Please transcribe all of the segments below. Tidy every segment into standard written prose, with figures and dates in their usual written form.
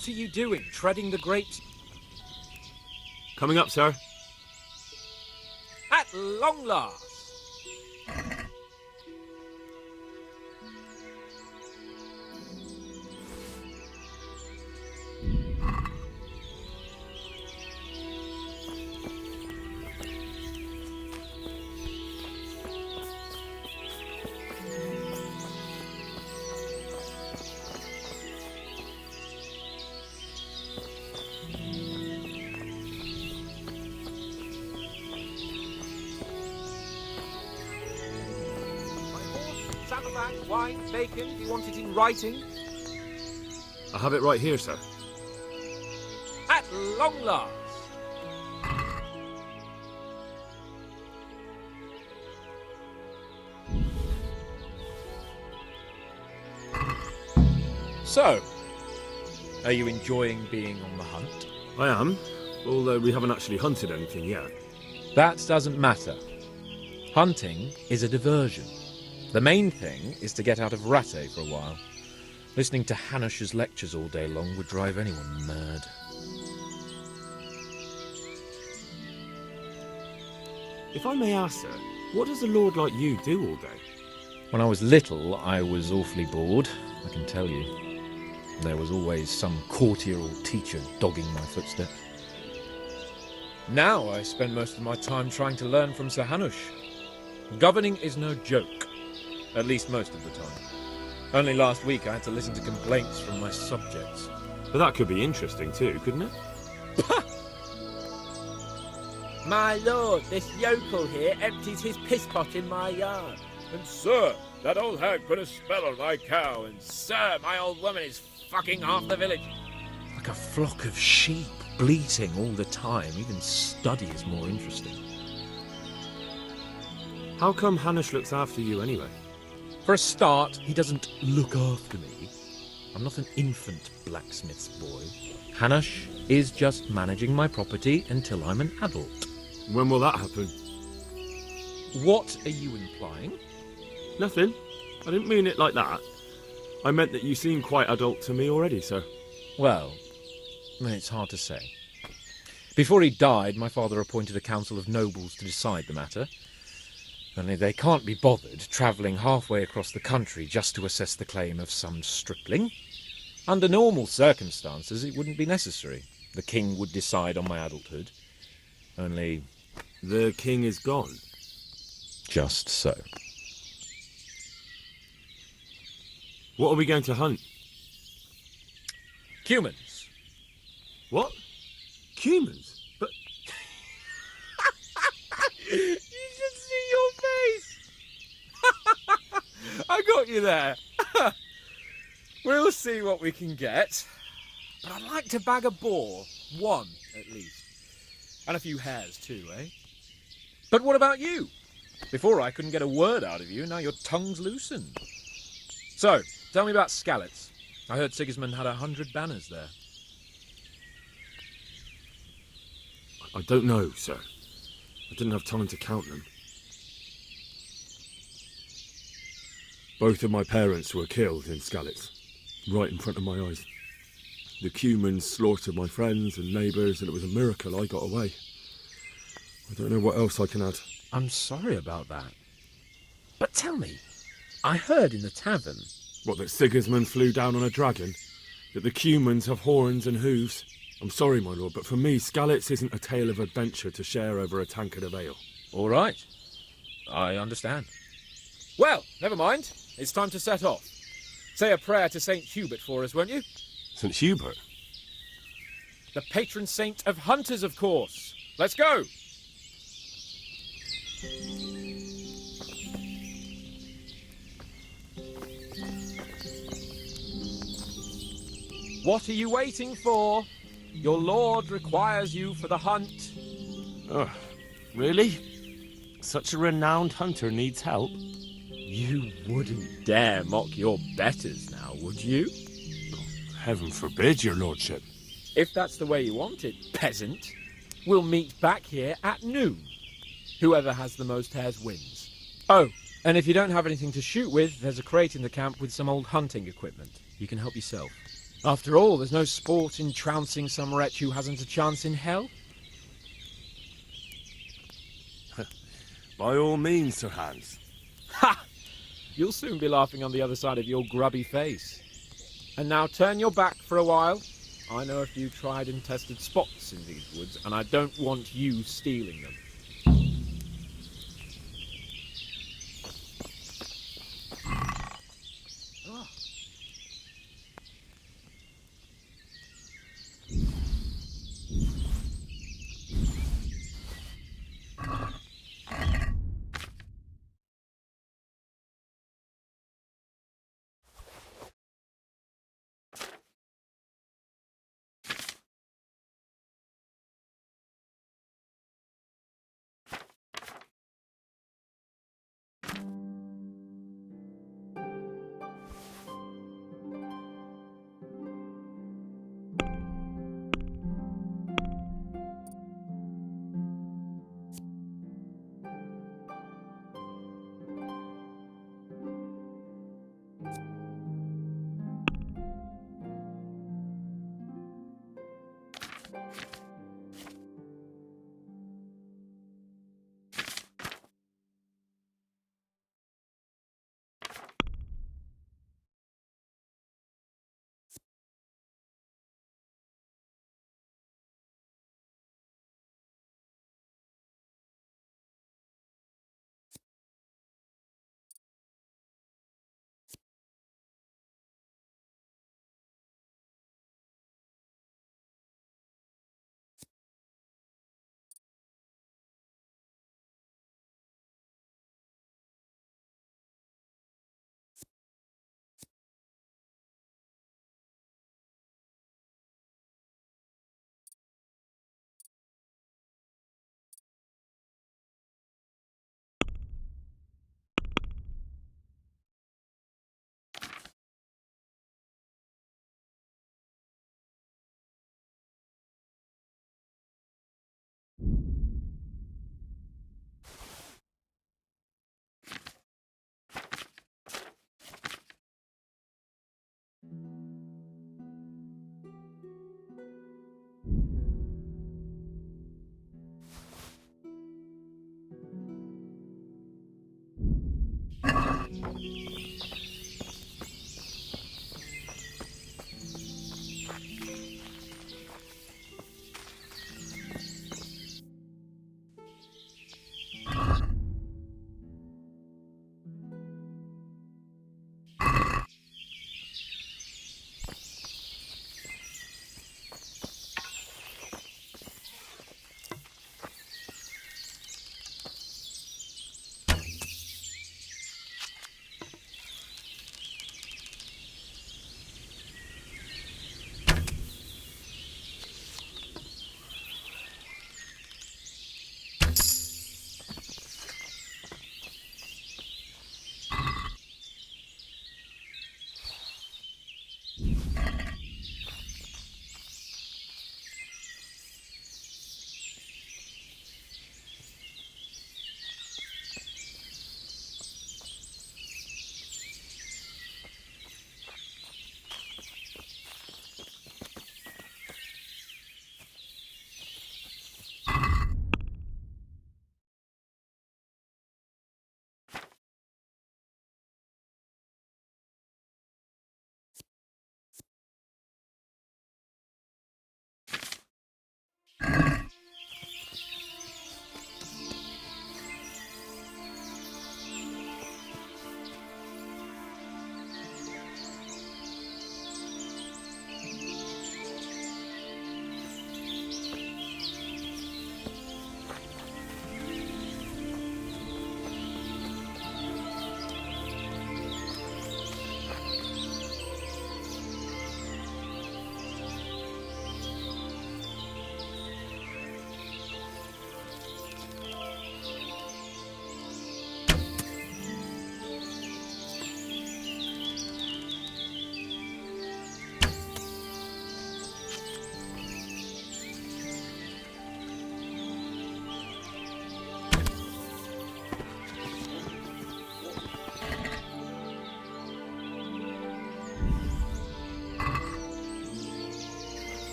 What are you doing, treading the grapes? Coming up, sir. At long last! Saddleback, wine, bacon, if you want it in writing. I have it right here, sir. At long last! So, are you enjoying being on the hunt? I am, although we haven't actually hunted anything yet. That doesn't matter. Hunting is a diversion. The main thing is to get out of Rattay for a while. Listening to Hanush's lectures all day long would drive anyone mad. If I may ask, sir, what does a lord like you do all day? When I was little, I was awfully bored, I can tell you. There was always some courtier or teacher dogging my footsteps. Now I spend most of my time trying to learn from Sir Hanush. Governing is no joke, at least most of the time. Only last week I had to listen to complaints from my subjects. But that could be interesting too, couldn't it? My lord, this yokel here empties his piss pot in my yard. And sir, that old hag put a spell on my cow, and sir, my old woman is fucking half the village. Like a flock of sheep, bleating all the time. Even study is more interesting. How come Hanush looks after you anyway? For a start, he doesn't look after me. I'm not an infant blacksmith's boy. Hanush is just managing my property until I'm an adult. When will that happen? What are you implying? Nothing. I didn't mean it like that. I meant that you seem quite adult to me already, sir. Well, it's hard to say. Before he died, my father appointed a council of nobles to decide the matter. Only they can't be bothered travelling halfway across the country just to assess the claim of some stripling. Under normal circumstances, it wouldn't be necessary. The king would decide on my adulthood. Only... The king is gone. just so. What are we going to hunt? Humans. What? Humans? But... You should see your face! I got you there. We'll see what we can get. But I'd like to bag a boar. One, at least. And a few hares too, eh? But what about you? Before I couldn't get a word out of you, now your tongue's loosened. So, tell me about Skalitz. I heard Sigismund had 100 banners there. I don't know, sir. I didn't have time to count them. Both of my parents were killed in Skalitz, right in front of my eyes. The Cumans slaughtered my friends and neighbours, and it was a miracle I got away. I don't know what else I can add. I'm sorry about that. But tell me, I heard in the tavern... What, that Sigismund flew down on a dragon? That the Cumans have horns and hooves? I'm sorry, my lord, but for me, Skalitz isn't a tale of adventure to share over a tankard of ale. All right. I understand. Well, never mind. It's time to set off. Say a prayer to St. Hubert for us, won't you? St. Hubert? The patron saint of hunters, of course. Let's go! What are you waiting for? Your lord requires you for the hunt. Oh, really? Such a renowned hunter needs help? You wouldn't dare mock your betters now, would you? Heaven forbid, your lordship. If that's the way you want it, peasant, we'll meet back here at noon. Whoever has the most hares wins. Oh, and if you don't have anything to shoot with, there's a crate in the camp with some old hunting equipment. You can help yourself. After all, there's no sport in trouncing some wretch who hasn't a chance in hell. By all means, Sir Hans. Ha! You'll soon be laughing on the other side of your grubby face. And now turn your back for a while. I know a few tried and tested spots in these woods, and I don't want you stealing them.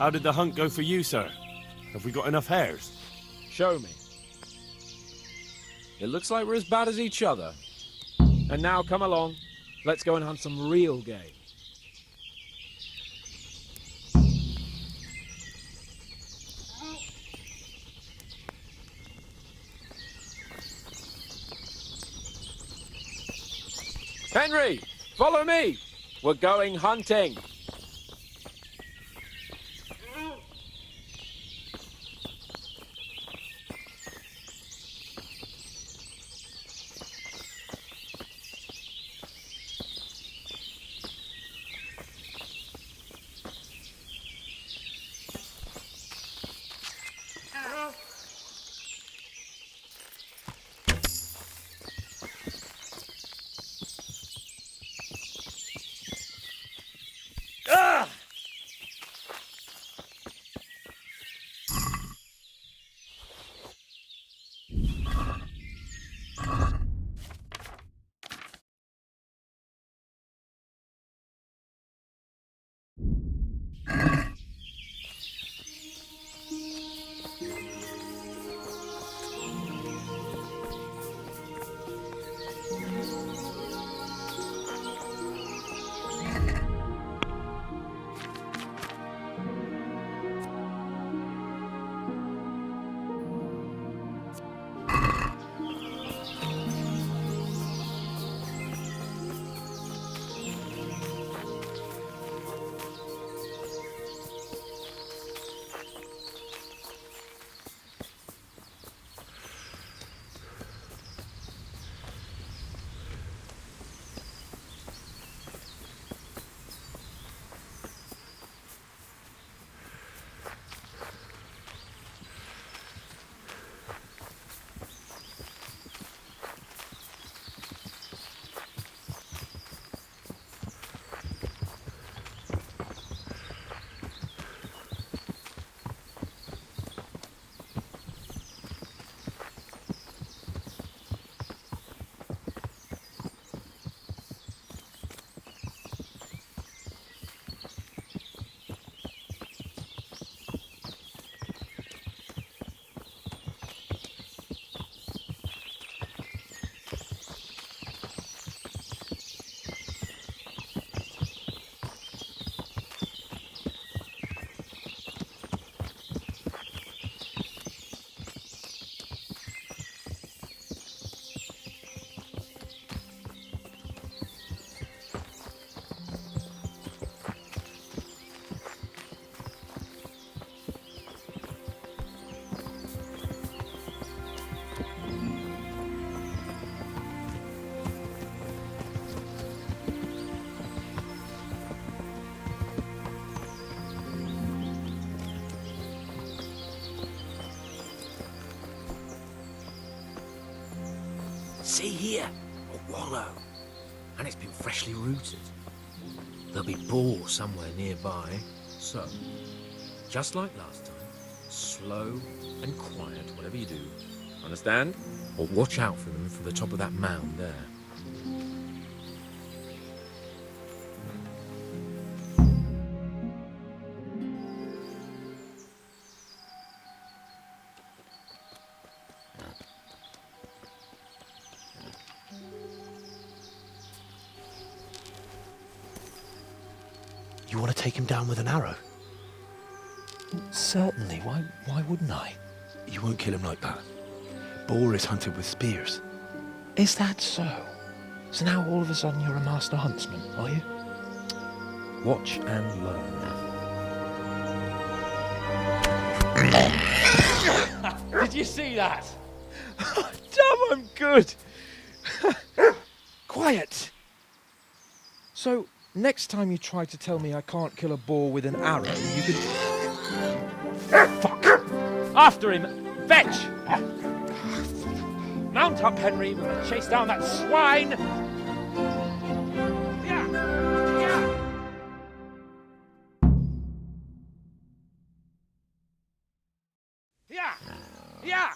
How did the hunt go for you, sir? Have we got enough hares? Show me. It looks like we're as bad as each other. And now come along. Let's go and hunt some real game. Henry, follow me. We're going hunting. See here, a wallow. And it's been freshly rooted. There'll be boar somewhere nearby. So, just like last time, slow and quiet, whatever you do. Understand? Or watch out for them from the top of that mound there. You want to take him down with an arrow? Certainly. Why wouldn't I? You won't kill him like that. Boar is hunted with spears. Is that so? So now all of a sudden you're a master huntsman, are you? Watch and learn. Did you see that? Damn, I'm good. Quiet. So, next time you try to tell me I can't kill a boar with an arrow, you can... Fuck! After him! Fetch! Mount up, Henry. We're going to chase down that swine! Yeah! Yeah! Yeah! Yeah!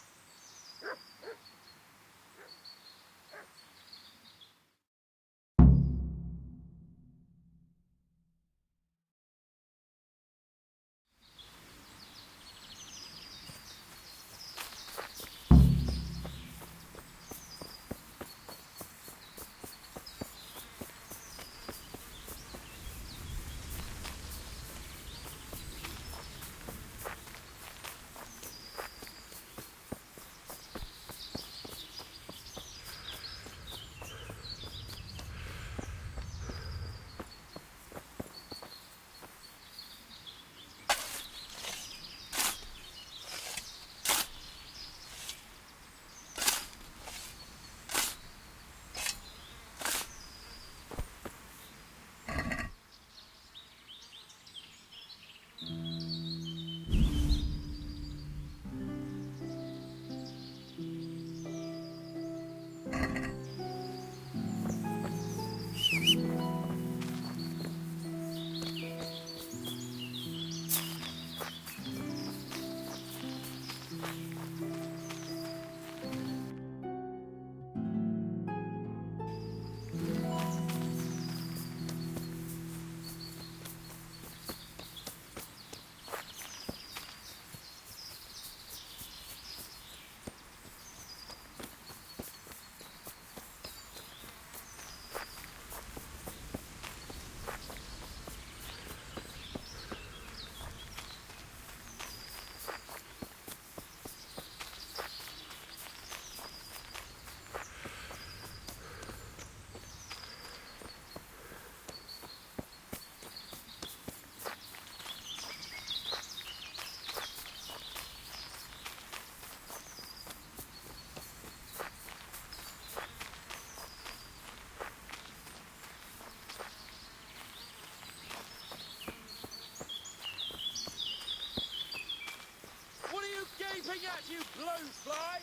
Gaping at you, blowfly!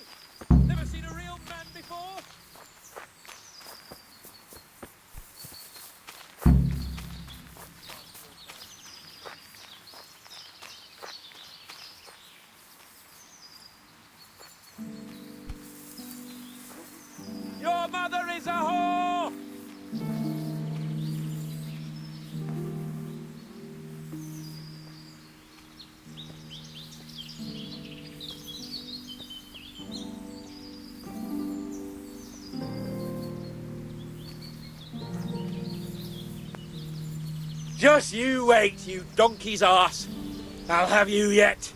Never seen a real man before? Your mother is a whore! Just you wait, you donkey's arse. I'll have you yet.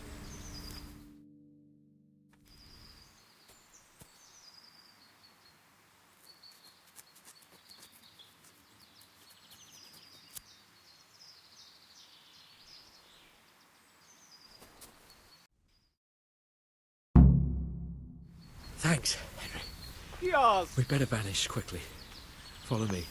Thanks, Henry. Yes. We'd better vanish quickly. Follow me.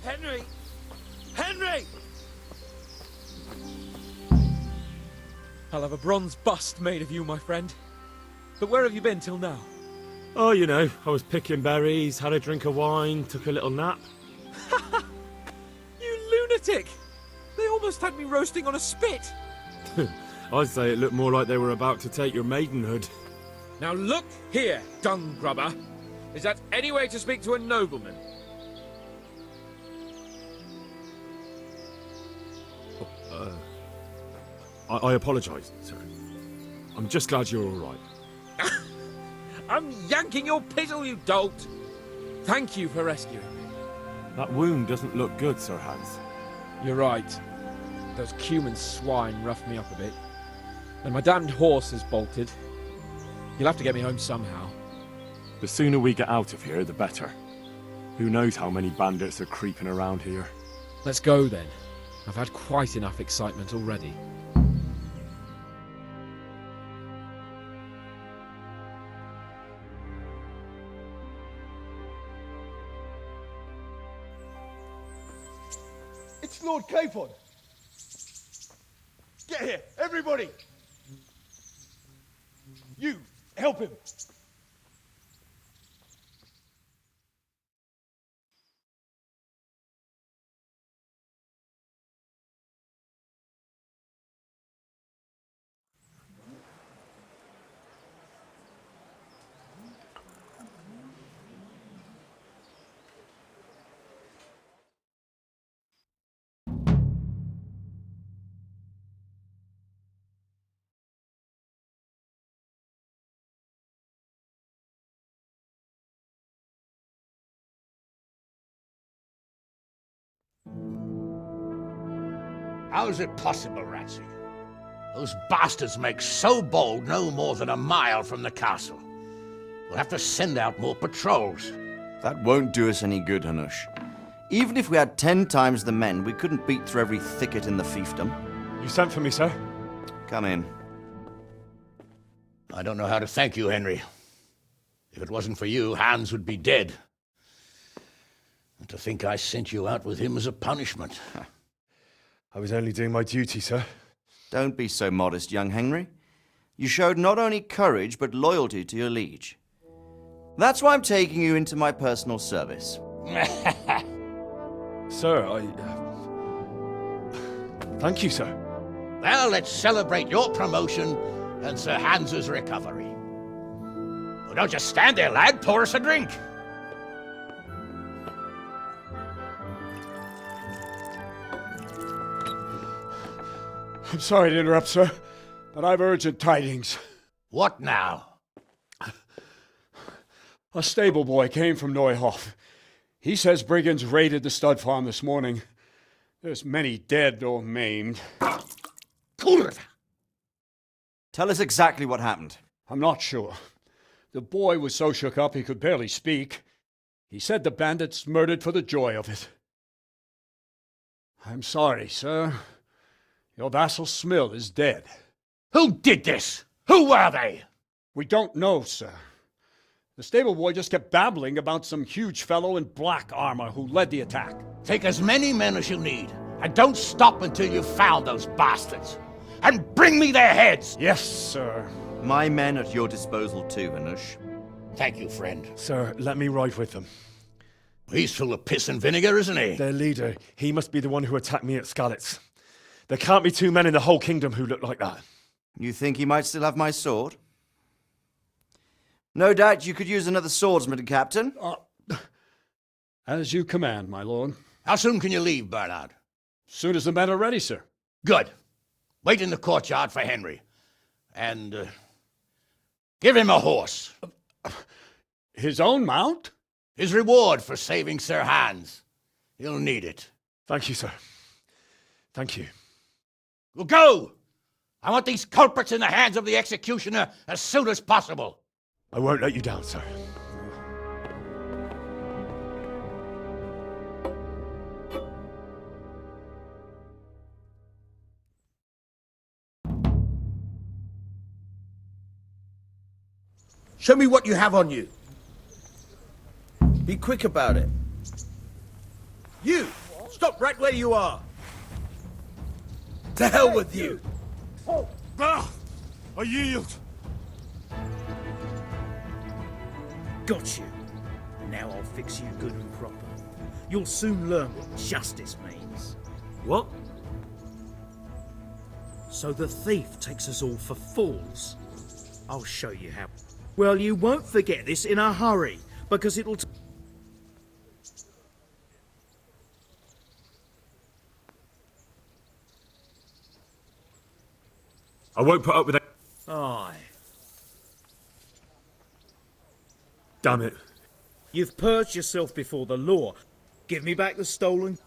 Henry! Henry! I'll have a bronze bust made of you, my friend. But where have you been till now? Oh, you know, I was picking berries, had a drink of wine, took a little nap. You lunatic! They almost had me roasting on a spit! I'd say it looked more like they were about to take your maidenhood. Now look here, dung grubber. Is that any way to speak to a nobleman? I apologise, sir. I'm just glad you're all right. I'm yanking your pizzle, you dolt! Thank you for rescuing me. That wound doesn't look good, Sir Hans. You're right. Those Cuman swine roughed me up a bit. And my damned horse has bolted. You'll have to get me home somehow. The sooner we get out of here, the better. Who knows how many bandits are creeping around here. Let's go then. I've had quite enough excitement already. It's Lord Capon. Get here, everybody. You, help him. How is it possible, Ratsy? Those bastards make so bold no more than a mile from the castle. We'll have to send out more patrols. That won't do us any good, Hanush. Even if we had 10 times the men, we couldn't beat through every thicket in the fiefdom. You sent for me, sir? Come in. I don't know how to thank you, Henry. If it wasn't for you, Hans would be dead. And to think I sent you out with him as a punishment. I was only doing my duty, sir. Don't be so modest, young Henry. You showed not only courage, but loyalty to your liege. That's why I'm taking you into my personal service. Sir, thank you, sir. Well, let's celebrate your promotion and Sir Hans's recovery. Well, don't just stand there, lad. Pour us a drink. I'm sorry to interrupt, sir, but I've urgent tidings. What now? A stable boy came from Neuhof. He says brigands raided the stud farm this morning. There's many dead or maimed. Tell us exactly what happened. I'm not sure. The boy was so shook up he could barely speak. He said the bandits murdered for the joy of it. I'm sorry, sir. Your vassal Smill is dead. Who did this? Who were they? We don't know, sir. The stable boy just kept babbling about some huge fellow in black armor who led the attack. Take as many men as you need. And don't stop until you've found those bastards. And bring me their heads! Yes, sir. My men at your disposal too, Hanush. Thank you, friend. Sir, let me ride with them. He's full of piss and vinegar, isn't he? Their leader, he must be the one who attacked me at Skalitz. There can't be two men in the whole kingdom who look like that. You think he might still have my sword? No doubt you could use another swordsman, Captain. As you command, my lord. How soon can you leave, Bernard? Soon as the men are ready, sir. Good. Wait in the courtyard for Henry. And, give him a horse. His own mount? His reward for saving Sir Hans. He'll need it. Thank you, sir. Thank you. Well, go! I want these culprits in the hands of the executioner as soon as possible. I won't let you down, sir. Show me what you have on you. Be quick about it. You! Stop right where you are! To hell with you! I yield! Got you. Now I'll fix you good and proper. You'll soon learn what justice means. What? So the thief takes us all for fools? I'll show you how. Well, you won't forget this in a hurry, because it'll... I won't put up with it. Aye. Damn it. You've purged yourself before the law. Give me back the stolen...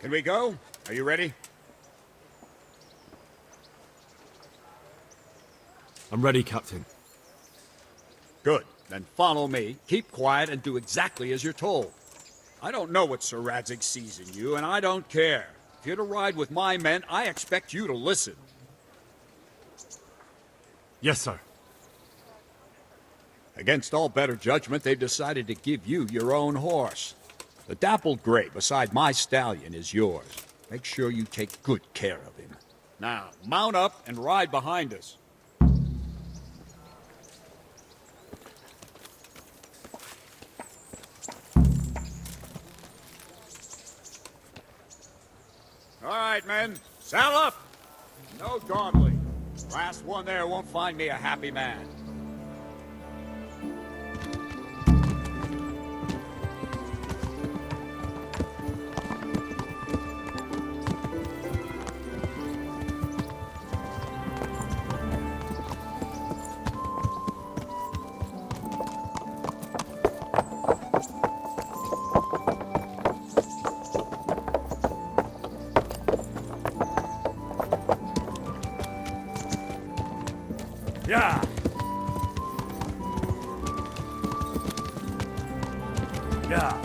Can we go? Are you ready? I'm ready, Captain. Good. Then follow me. Keep quiet and do exactly as you're told. I don't know what Sir Radzig sees in you, and I don't care. If you're to ride with my men, I expect you to listen. Yes, sir. Against all better judgment, they've decided to give you your own horse. The dappled gray beside my stallion is yours. Make sure you take good care of him. Now, mount up and ride behind us. All right, men, saddle up! No dawdling. Last one there won't find me a happy man. Yeah. Yeah.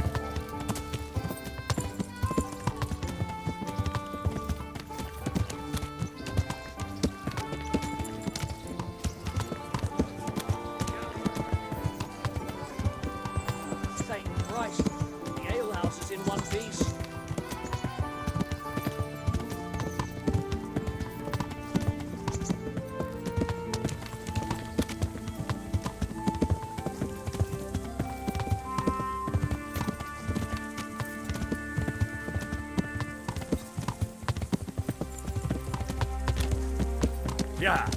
Thank Christ. The alehouse is in one piece. Yeah.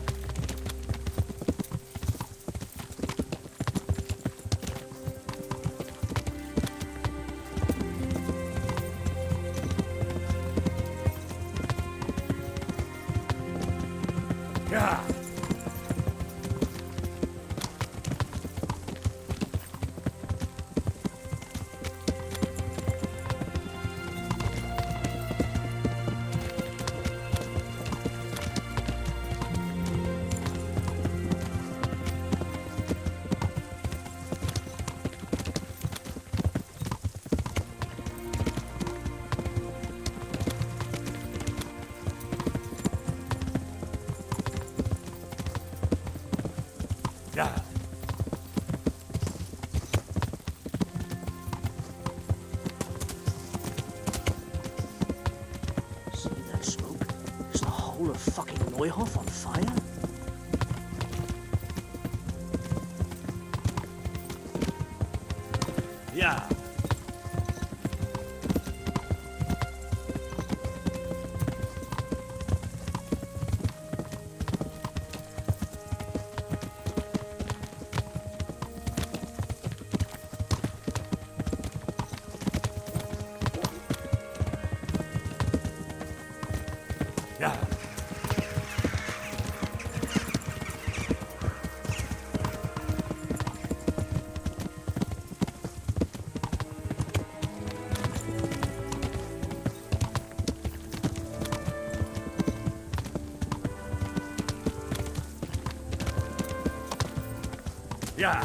Neuhof on fire? Yeah. Yeah. Yeah.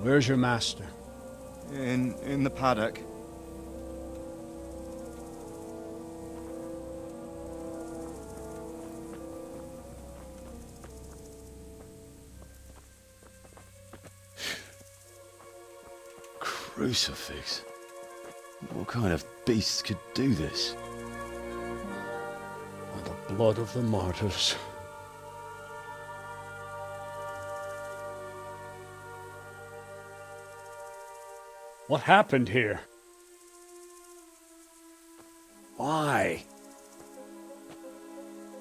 Where's your master? In the paddock. Crucifix? What kind of beast could do this? By the blood of the martyrs. What happened here? Why?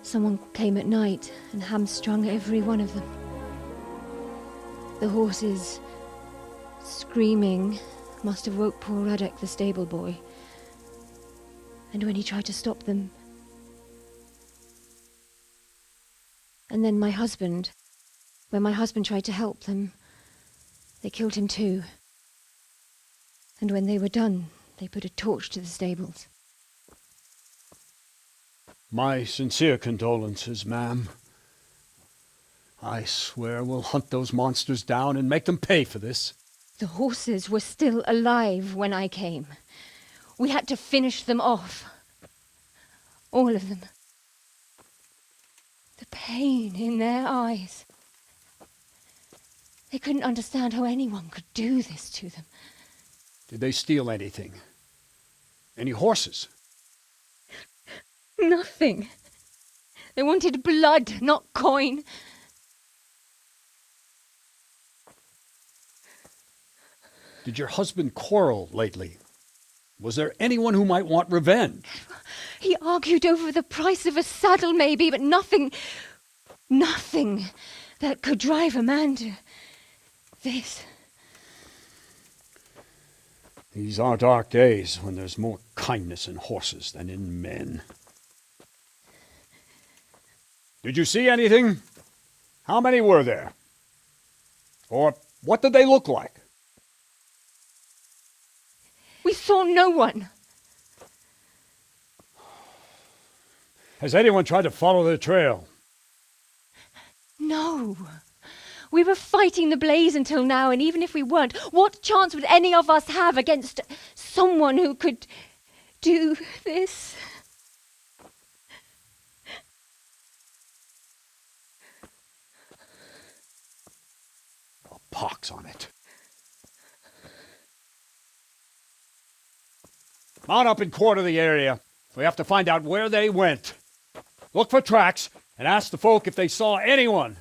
Someone came at night and hamstrung every one of them. The horses, screaming, must have woke poor Radek, the stable boy. And when he tried to stop them... And then my husband, when my husband tried to help them, they killed him too. And when they were done, they put a torch to the stables. My sincere condolences, ma'am. I swear we'll hunt those monsters down and make them pay for this. The horses were still alive when I came. We had to finish them off. All of them. The pain in their eyes. They couldn't understand how anyone could do this to them. Did they steal anything? Any horses? Nothing. They wanted blood, not coin. Did your husband quarrel lately? Was there anyone who might want revenge? He argued over the price of a saddle, maybe, but nothing that could drive a man to this. These are dark days when there's more kindness in horses than in men. Did you see anything? How many were there? Or what did they look like? We saw no one. Has anyone tried to follow the trail? No. We were fighting the blaze until now, and even if we weren't, what chance would any of us have against someone who could do this? A pox on it. Mount up and quarter the area. We have to find out where they went. Look for tracks and ask the folk if they saw anyone.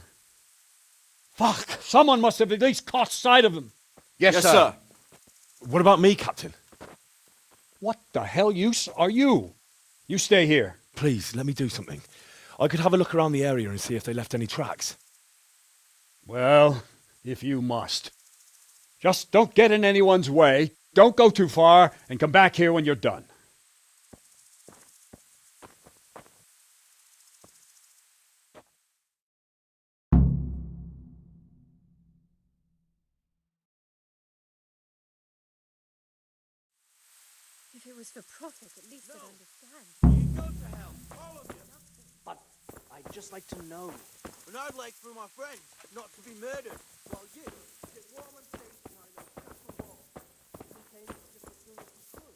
Fuck! Someone must have at least caught sight of them. Yes, sir. What about me, Captain? What the hell use are you? You stay here. Please, let me do something. I could have a look around the area and see if they left any tracks. Well, if you must. Just don't get in anyone's way. Don't go too far, and come back here when you're done. If it was for profit, at least I'd understand. Go to hell, all of you. But I'd just like to know. And I'd like for my friends not to be murdered, while you sit warm and safe behind those castle walls. You came just as soon as you could.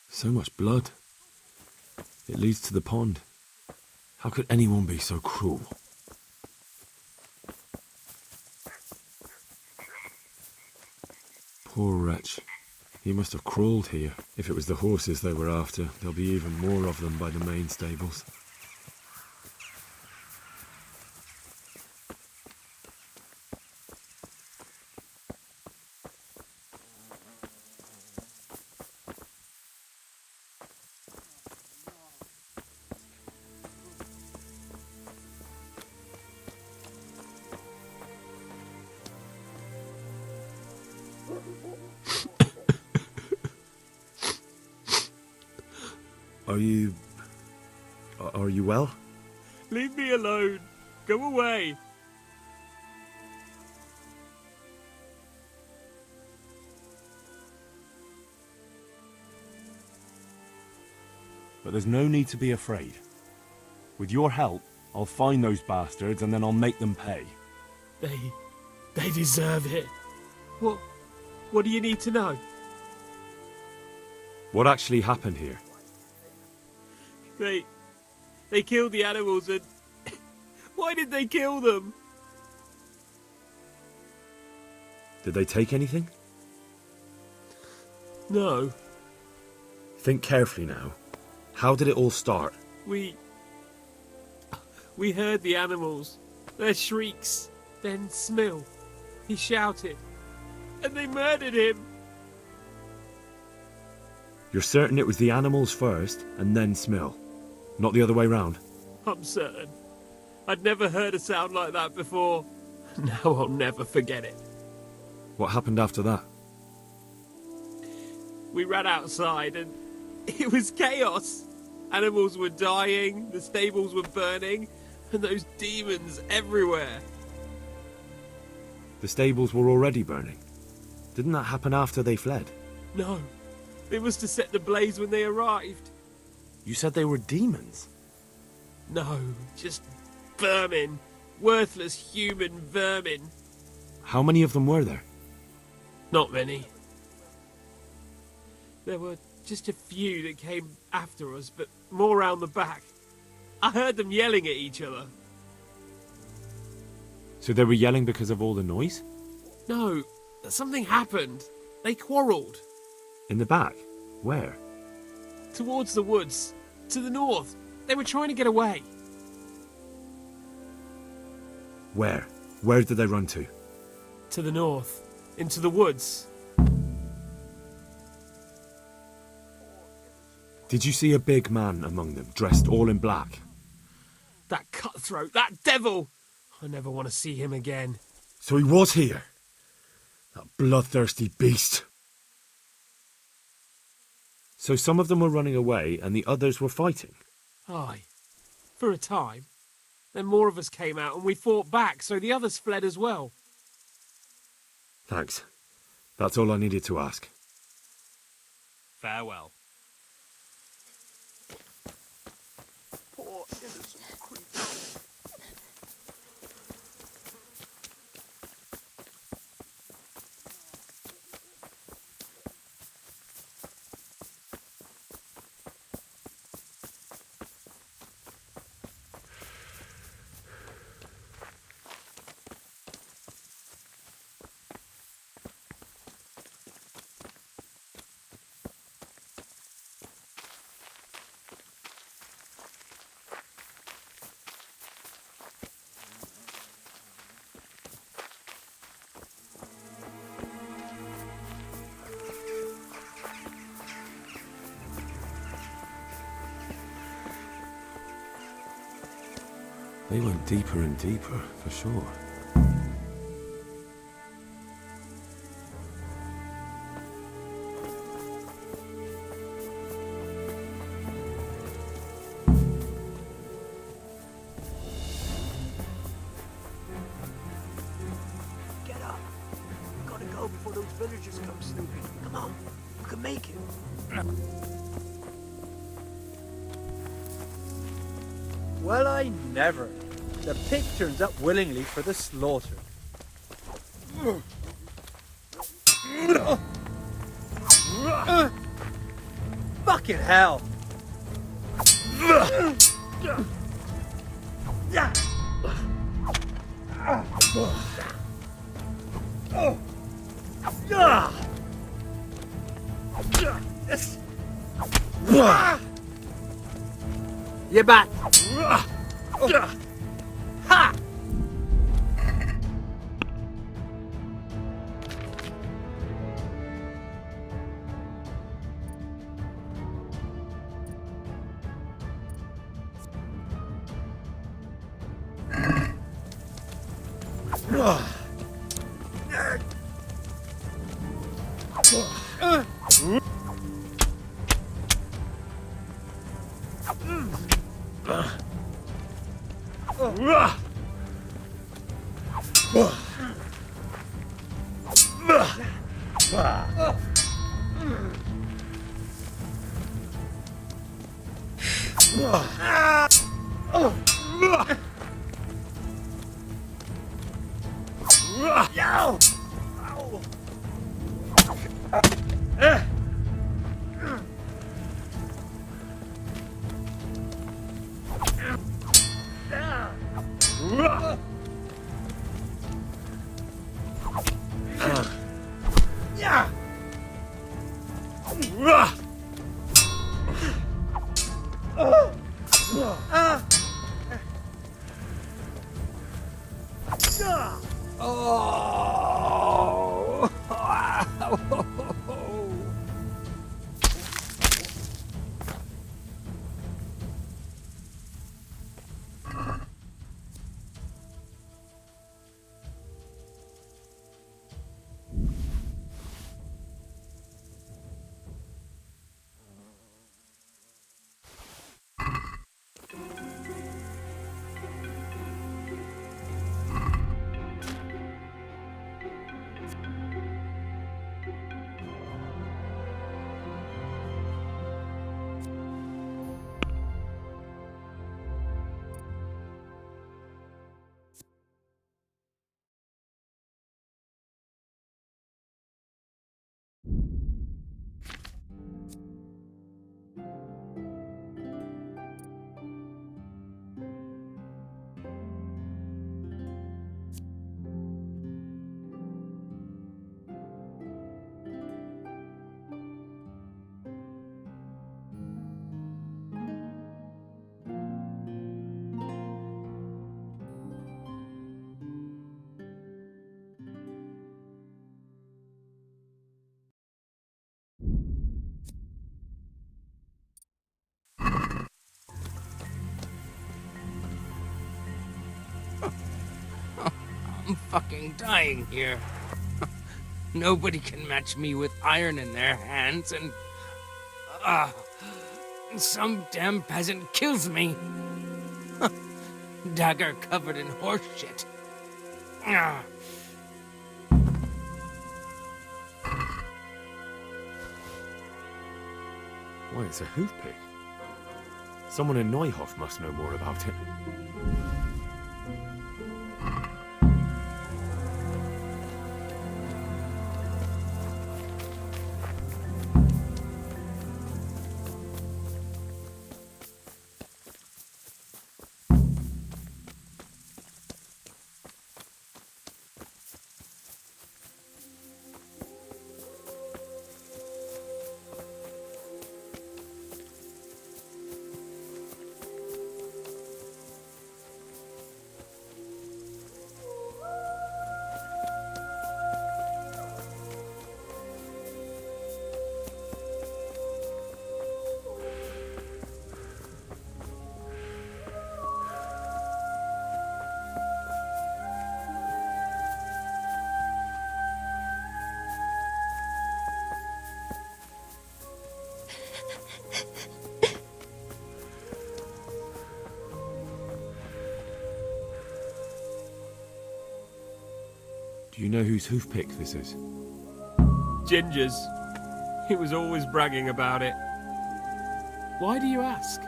So much blood. It leads to the pond. How could anyone be so cruel? Poor wretch. He must have crawled here. If it was the horses they were after, there'll be even more of them by the main stables. Are you well? Leave me alone. Go away. But there's no need to be afraid. With your help, I'll find those bastards and then I'll make them pay. They deserve it. What do you need to know? What actually happened here? They killed the animals and... Why did they kill them? Did they take anything? No. Think carefully now. How did it all start? We heard the animals. Their shrieks. Then Smill. He shouted. And they murdered him. You're certain it was the animals first and then Smill? Not the other way round? I'm certain. I'd never heard a sound like that before. Now I'll never forget it. What happened after that? We ran outside and it was chaos. Animals were dying, the stables were burning, and those demons everywhere. The stables were already burning. Didn't that happen after they fled? No. It was to set the blaze when they arrived. You said they were demons? No, just vermin. Worthless human vermin. How many of them were there? Not many. There were just a few that came after us, but more round the back. I heard them yelling at each other. So they were yelling because of all the noise? No, something happened. They quarrelled. In the back? Where? Towards the woods. To the north. They were trying to get away. Where? Where did they run to? To the north. Into the woods. Did you see a big man among them, dressed all in black? That cutthroat, that devil! I never want to see him again. So he was here? That bloodthirsty beast. So some of them were running away and the others were fighting? Aye. For a time. Then more of us came out and we fought back, so the others fled as well. Thanks. That's all I needed to ask. Farewell. Poor innocent creature. They went deeper and deeper, for sure. Get villagers come snooping. Come on, we can make it. Well, I never. The pig turns up willingly for the slaughter. Fucking hell! You back! Ha! I'm fucking dying here. Nobody can match me with iron in their hands, and some damn peasant kills me. Dagger covered in horse shit. Why, it's a hoof pick. Someone in Neuhof must know more about it. Do you know whose hoof pick this is? Ginger's. He was always bragging about it. Why do you ask?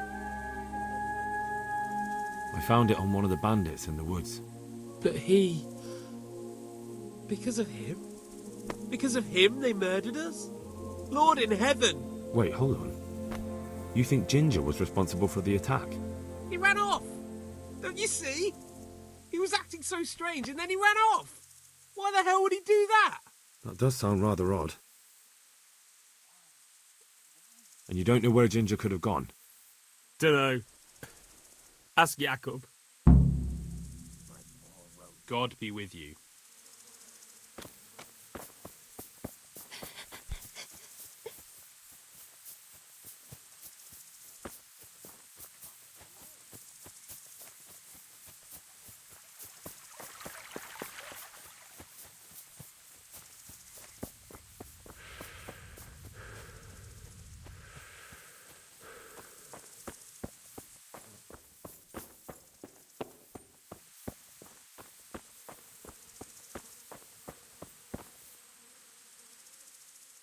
I found it on one of the bandits in the woods. But he... Because of him? Because of him they murdered us? Lord in heaven! Wait, hold on. You think Ginger was responsible for the attack? He ran off! Don't you see? He was acting so strange and then he ran off! Why the hell would he do that? That does sound rather odd. And you don't know where Ginger could have gone? Dunno. Ask Jacob. God be with you.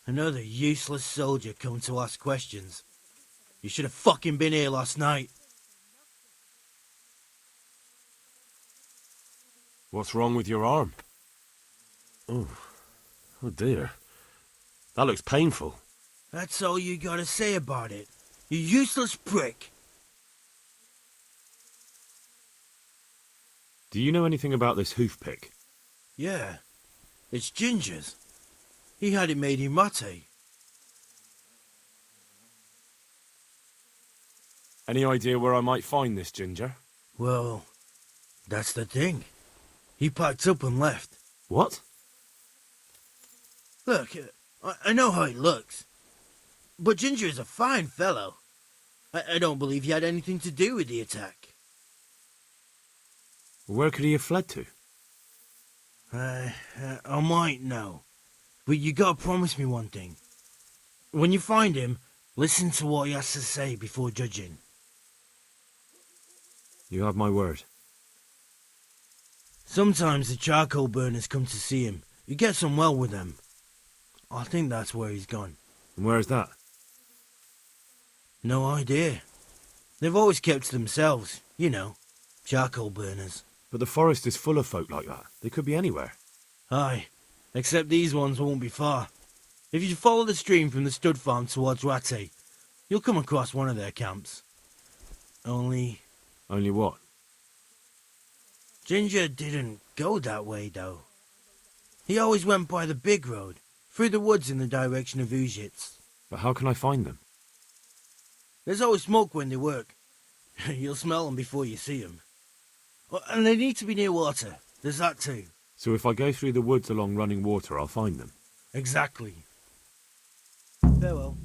Another useless soldier come to ask questions. You should have fucking been here last night. What's wrong with your arm? Oh dear. That looks painful. That's all you gotta say about it. You useless prick. Do you know anything about this hoof pick? Yeah, it's Ginger's. He had it made in mate. Any idea where I might find this Ginger? Well, that's the thing. He packed up and left. What? Look, I know how he looks. But Ginger is a fine fellow. I don't believe he had anything to do with the attack. Where could he have fled to? I might know. But you gotta promise me one thing. When you find him, listen to what he has to say before judging. You have my word. Sometimes the charcoal burners come to see him. He gets on well with them. I think that's where he's gone. And where's that? No idea. They've always kept to themselves, you know, charcoal burners. But the forest is full of folk like that. They could be anywhere. Aye, except these ones won't be far. If you follow the stream from the stud farm towards Rattay, you'll come across one of their camps. Only what? Ginger didn't go that way, though. He always went by the big road, through the woods in the direction of Ujits. But how can I find them? There's always smoke when they work. You'll smell them before you see them. And they need to be near water. There's that too. So if I go through the woods along running water, I'll find them? Exactly. Farewell.